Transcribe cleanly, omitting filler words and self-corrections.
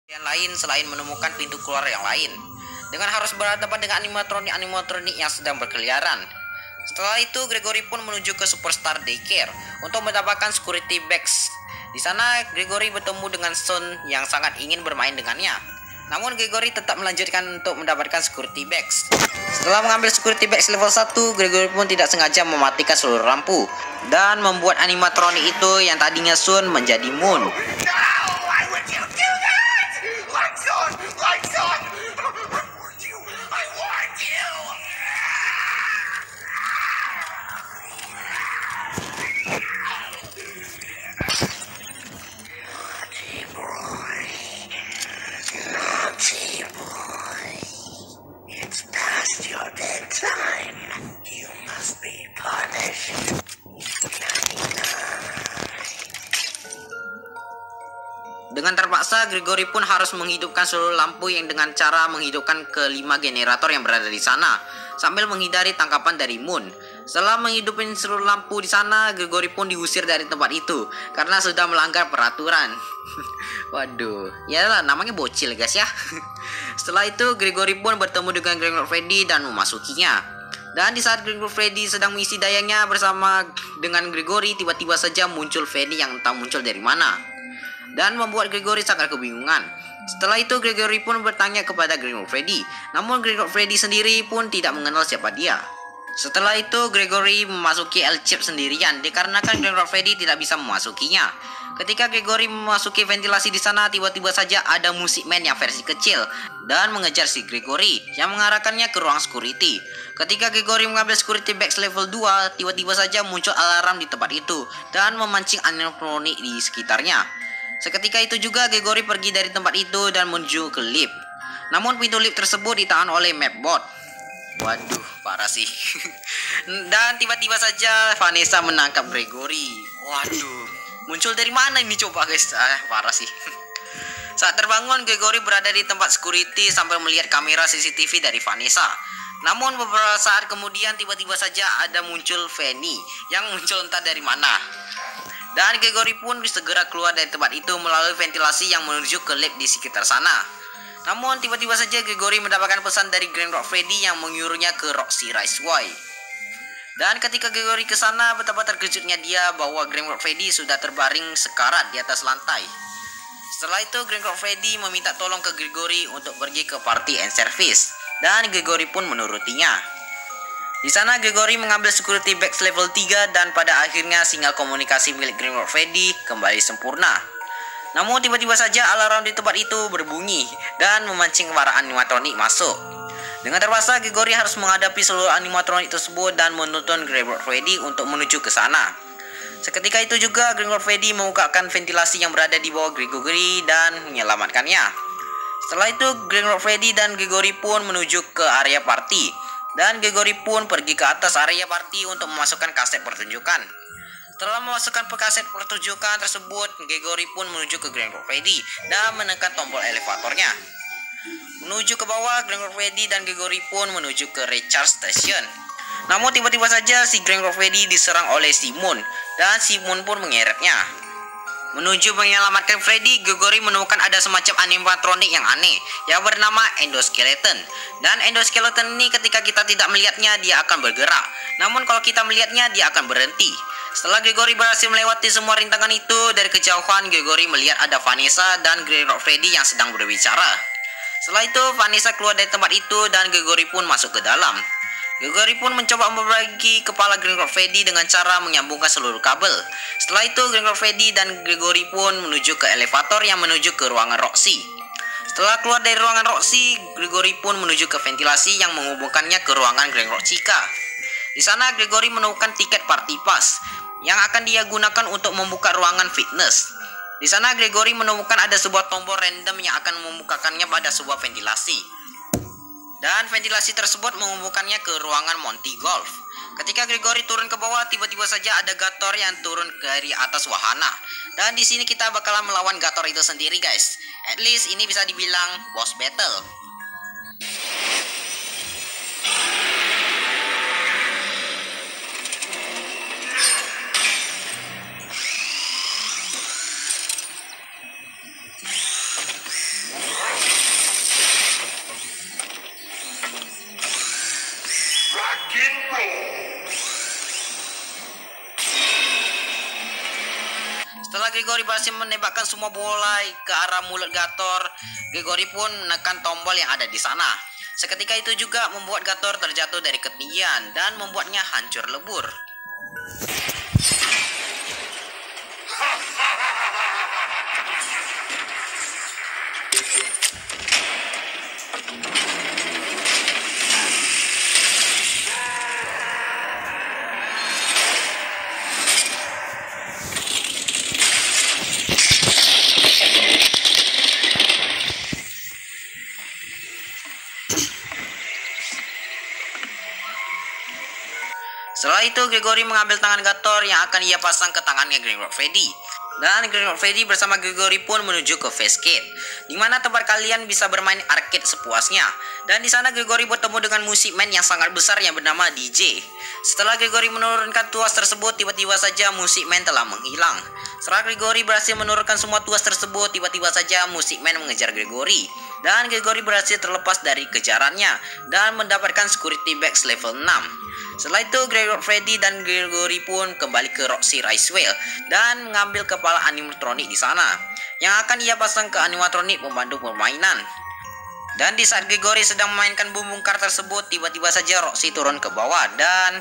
yang lain selain menemukan pintu keluar yang lain, dengan harus berhadapan dengan animatronik yang sedang berkeliaran. Setelah itu, Gregory pun menuju ke Superstar Daycare untuk mendapatkan security bags. Di sana, Gregory bertemu dengan Sun yang sangat ingin bermain dengannya. Namun Gregory tetap melanjutkan untuk mendapatkan security bags. Setelah mengambil security bags level 1, Gregory pun tidak sengaja mematikan seluruh lampu dan membuat animatronik itu yang tadinya Sun menjadi Moon. Dengan terpaksa, Gregory pun harus menghidupkan seluruh lampu yang dengan cara menghidupkan kelima generator yang berada di sana, sambil menghindari tangkapan dari Moon. Setelah menghidupkan seluruh lampu di sana, Gregory pun diusir dari tempat itu karena sudah melanggar peraturan. Waduh, ya lah, namanya bocil guys ya. Setelah itu, Gregory pun bertemu dengan Gregor Freddy dan memasukinya. Dan di saat Gregor Freddy sedang mengisi dayanya bersama dengan Gregory, tiba-tiba saja muncul Fanny yang entah muncul dari mana dan membuat Gregory sangat kebingungan. Setelah itu, Gregory pun bertanya kepada Gregor Freddy, namun Gregor Freddy sendiri pun tidak mengenal siapa dia. Setelah itu, Gregory memasuki L-chip sendirian dikarenakan Gregor Freddy tidak bisa memasukinya. Ketika Gregory memasuki ventilasi di sana, tiba-tiba saja ada musikman yang versi kecil dan mengejar si Gregory yang mengarahkannya ke ruang security. Ketika Gregory mengambil security bags level 2, tiba-tiba saja muncul alarm di tempat itu dan memancing animatronik di sekitarnya. Seketika itu juga Gregory pergi dari tempat itu dan menuju ke lift. Namun pintu lift tersebut ditahan oleh Mapbot. Waduh, parah sih. Dan tiba-tiba saja Vanessa menangkap Gregory. Waduh, muncul dari mana ini coba guys? Parah sih. Saat terbangun, Gregory berada di tempat security sambil melihat kamera CCTV dari Vanessa. Namun beberapa saat kemudian tiba-tiba saja ada muncul Fanny yang muncul entah dari mana. Dan Gregory pun segera keluar dari tempat itu melalui ventilasi yang menuju ke lab di sekitar sana. Namun tiba-tiba saja Gregory mendapatkan pesan dari Gregor Freddy yang menyuruhnya ke Roxy Raceway. Dan ketika Gregory ke sana, betapa terkejutnya dia bahwa Gregor Freddy sudah terbaring sekarat di atas lantai. Setelah itu Gregor Freddy meminta tolong ke Gregory untuk pergi ke party and service, dan Gregory pun menurutinya. Di sana Gregory mengambil security bags level 3 dan pada akhirnya sinyal komunikasi milik Gregor Freddy kembali sempurna. Namun tiba-tiba saja alarm di tempat itu berbunyi dan memancing para animatronik masuk. Dengan terpaksa Gregory harus menghadapi seluruh animatronik tersebut dan menuntun Gregor Freddy untuk menuju ke sana. Seketika itu juga Gregor Freddy membukakan ventilasi yang berada di bawah Gregory dan menyelamatkannya. Setelah itu Gregor Freddy dan Gregory pun menuju ke area party. Dan Gregory pun pergi ke atas area party untuk memasukkan kaset pertunjukan. Setelah memasukkan kaset pertunjukan tersebut, Gregory pun menuju ke Gregor Freddy dan menekan tombol elevatornya. Menuju ke bawah, Gregor Freddy dan Gregory pun menuju ke recharge station. Namun tiba-tiba saja si Gregor Freddy diserang oleh Simon dan Simon pun mengeretnya. Menuju menyelamatkan Freddy, Gregory menemukan ada semacam animatronik yang aneh yang bernama endoskeleton. Dan endoskeleton ini ketika kita tidak melihatnya dia akan bergerak. Namun kalau kita melihatnya dia akan berhenti. Setelah Gregory berhasil melewati semua rintangan itu, dari kejauhan Gregory melihat ada Vanessa dan Gregor Freddy yang sedang berbicara. Setelah itu Vanessa keluar dari tempat itu dan Gregory pun masuk ke dalam. Gregory pun mencoba membagi kepala Gregor Freddy dengan cara menyambungkan seluruh kabel. Setelah itu Gregor Freddy dan Gregory pun menuju ke elevator yang menuju ke ruangan Roxy. Setelah keluar dari ruangan Roxy, Gregory pun menuju ke ventilasi yang menghubungkannya ke ruangan Gregor Chica. Di sana Gregory menemukan tiket party pass yang akan dia gunakan untuk membuka ruangan fitness. Di sana Gregory menemukan ada sebuah tombol random yang akan membukakannya pada sebuah ventilasi. Dan ventilasi tersebut menghubungkannya ke ruangan Monty Golf. Ketika Gregory turun ke bawah, tiba-tiba saja ada Gator yang turun dari atas wahana. Dan di sini kita bakalan melawan Gator itu sendiri guys. At least ini bisa dibilang boss battle. Gregory berhasil menembakkan semua bola ke arah mulut Gator, Gregory pun menekan tombol yang ada di sana. Seketika itu juga membuat Gator terjatuh dari ketinggian dan membuatnya hancur lebur. Setelah itu, Gregory mengambil tangan Gator yang akan ia pasang ke tangannya Grimlock Freddy. Dan Grimlock Freddy bersama Gregory pun menuju ke Facecade, di mana tempat kalian bisa bermain arcade sepuasnya. Dan di sana Gregory bertemu dengan musikman yang sangat besar yang bernama DJ. Setelah Gregory menurunkan tuas tersebut, tiba-tiba saja musikman telah menghilang. Setelah Gregory berhasil menurunkan semua tuas tersebut, tiba-tiba saja musikman mengejar Gregory. Dan Gregory berhasil terlepas dari kejarannya dan mendapatkan security bags level 6. Setelah itu, Grimlock Freddy dan Gregory pun kembali ke Roxy Racewell dan mengambil kepala animatronik di sana, yang akan ia pasang ke animatronik pemandu permainan. Dan di saat Gregory sedang memainkan boom bongkar tersebut, tiba-tiba saja Roxy turun ke bawah dan